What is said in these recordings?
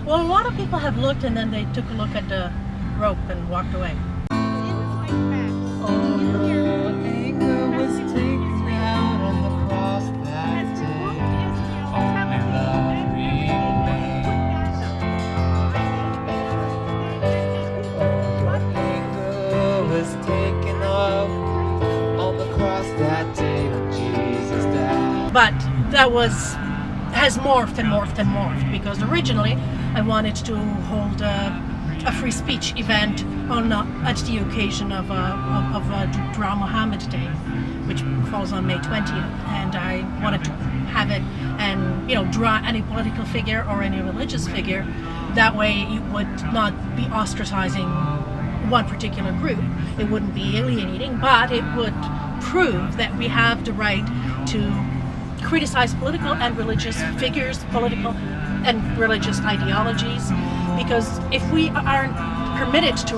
Well, a lot of people have looked and then they took a look at the rope and walked away. But that has morphed and morphed and morphed, because originally I wanted to hold a free speech event at the occasion of Dura Muhammad Day, which falls on May 20th, and I wanted to have it and draw any political figure or any religious figure. That way it would not be ostracizing one particular group, it wouldn't be alienating, but it would prove that we have the right to criticize political and religious figures, political and religious ideologies, because if we aren't permitted to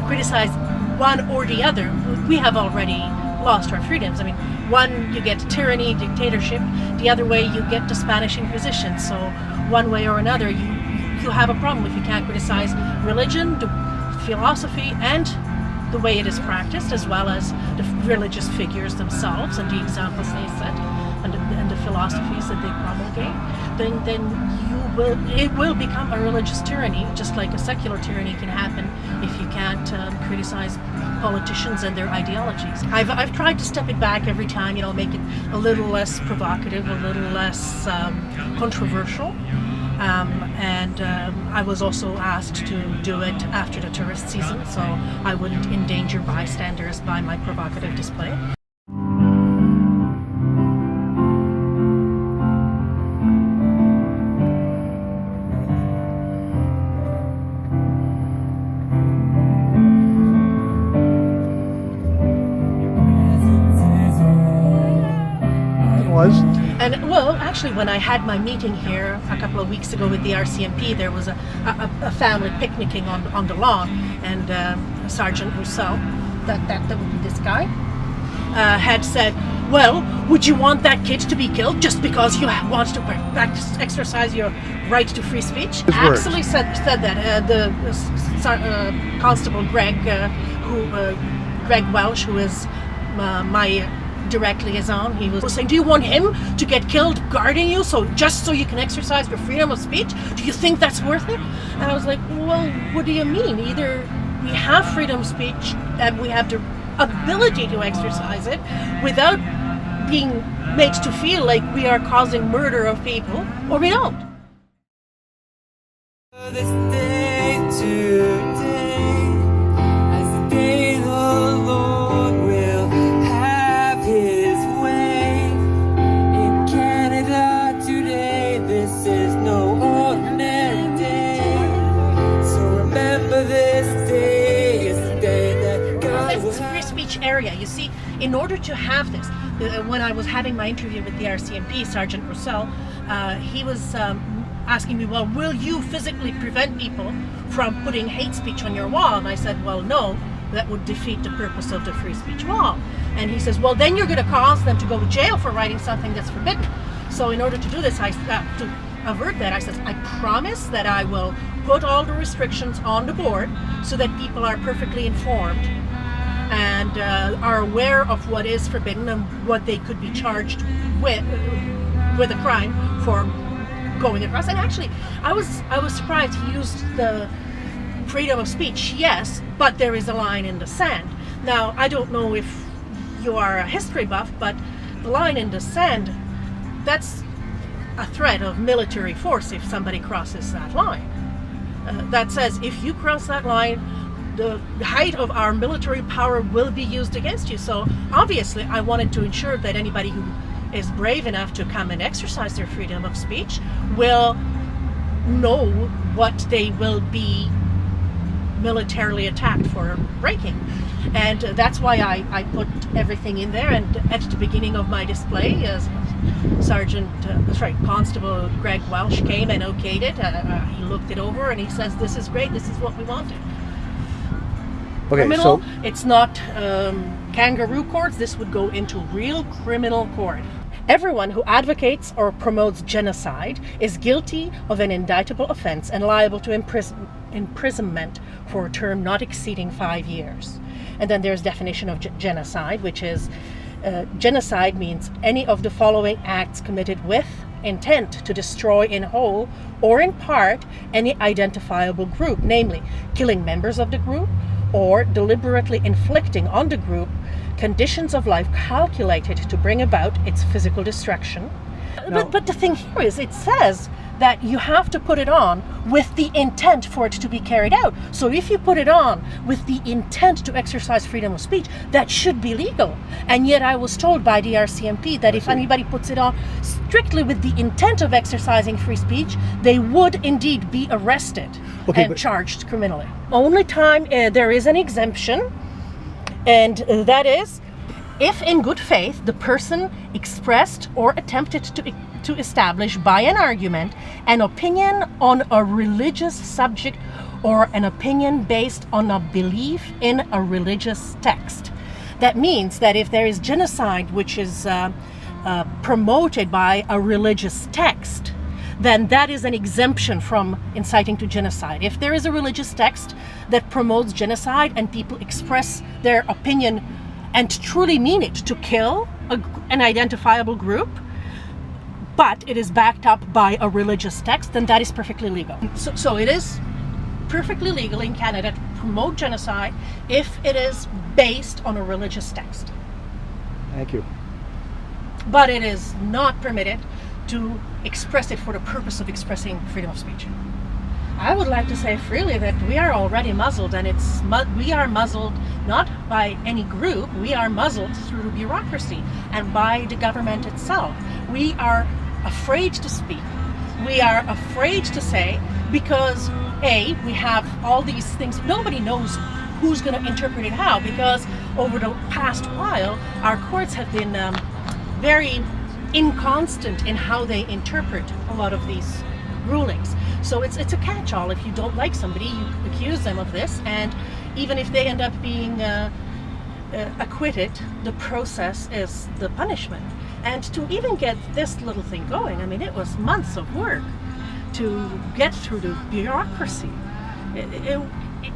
criticize one or the other, we have already lost our freedoms. I mean, one, you get tyranny, dictatorship; the other way, you get the Spanish Inquisition. So one way or another, you have a problem if you can't criticize religion, the philosophy, and the way it is practiced, as well as the religious figures themselves and the examples they set and the philosophies that they promulgate. Then it will become a religious tyranny, just like a secular tyranny can happen if you can't criticize politicians and their ideologies. I've tried to step it back every time, make it a little less provocative, a little less controversial. I was also asked to do it after the tourist season, so I wouldn't endanger bystanders by my provocative display. And well, actually, when I had my meeting here a couple of weeks ago with the RCMP, there was a family picnicking on the lawn, and Sergeant Roussel, that would be this guy, had said, "Well, would you want that kid to be killed just because you want to exercise your right to free speech?" Actually said that the Constable Greg Welsh, who is my direct liaison, he was saying, "Do you want him to get killed guarding you just so you can exercise your freedom of speech? Do you think that's worth it?" And I was like, "Well, what do you mean? Either we have freedom of speech and we have the ability to exercise it without being made to feel like we are causing murder of people, or we don't." This day today, as the day the Lord will have His way in Canada today. This is no ordinary day, so remember this day is the day that God will. It's a free speech area. You see, in order to have this, when I was having my interview with the RCMP, Sergeant Roussel, he was asking me, "Well, will you physically prevent people from putting hate speech on your wall?" And I said, "Well, no, that would defeat the purpose of the free speech wall." And he says, "Well, then you're going to cause them to go to jail for writing something that's forbidden." So in order to do this, to avert that, I said, "I promise that I will put all the restrictions on the board so that people are perfectly informed and are aware of what is forbidden and what they could be charged with a crime for going across." And actually, I was surprised he used the freedom of speech, yes, but there is a line in the sand. Now, I don't know if you are a history buff, but the line in the sand, that's a threat of military force if somebody crosses that line. That says if you cross that line, the height of our military power will be used against you. So obviously, I wanted to ensure that anybody who is brave enough to come and exercise their freedom of speech will know what they will be militarily attacked for breaking. And that's why I put everything in there. And at the beginning of my display, as Constable Greg Welsh came and okayed it. He looked it over and he says, "This is great, this is what we wanted." Okay, criminal, it's not kangaroo courts, this would go into real criminal court. Everyone who advocates or promotes genocide is guilty of an indictable offense and liable to imprisonment for a term not exceeding 5 years. And then there's definition of genocide, which is genocide means any of the following acts committed with intent to destroy in whole or in part any identifiable group, namely killing members of the group or deliberately inflicting on the group conditions of life calculated to bring about its physical destruction. But the thing here is, it says that you have to put it on with the intent for it to be carried out. So if you put it on with the intent to exercise freedom of speech, that should be legal. And yet I was told by the RCMP that if anybody puts it on strictly with the intent of exercising free speech, they would indeed be arrested and charged criminally. Only time there is an exemption, and that is if in good faith the person expressed or attempted to establish by an argument an opinion on a religious subject or an opinion based on a belief in a religious text. That means that if there is genocide which is promoted by a religious text, then that is an exemption from inciting to genocide. If there is a religious text that promotes genocide and people express their opinion and truly mean it to kill an identifiable group, but it is backed up by a religious text, then that is perfectly legal. So it is perfectly legal in Canada to promote genocide if it is based on a religious text. Thank you. But it is not permitted to express it for the purpose of expressing freedom of speech. I would like to say freely that we are already muzzled, and we are muzzled not by any group, we are muzzled through the bureaucracy and by the government itself. We are afraid to speak. We are afraid to say because we have all these things. Nobody knows who's going to interpret it how, because over the past while our courts have been very inconstant in how they interpret a lot of these rulings. So it's a catch-all. If you don't like somebody, you accuse them of this, and even if they end up being acquitted, the process is the punishment. And to even get this little thing going, I mean, it was months of work to get through the bureaucracy.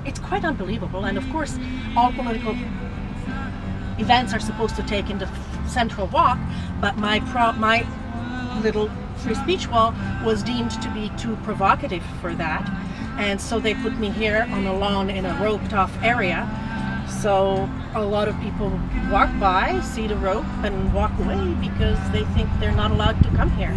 It's quite unbelievable. And of course, all political events are supposed to take in the central walk, but my little free speech wall was deemed to be too provocative for that, and so they put me here on a lawn in a roped off area. So a lot of people walk by, see the rope, and walk away because they think they're not allowed to come here.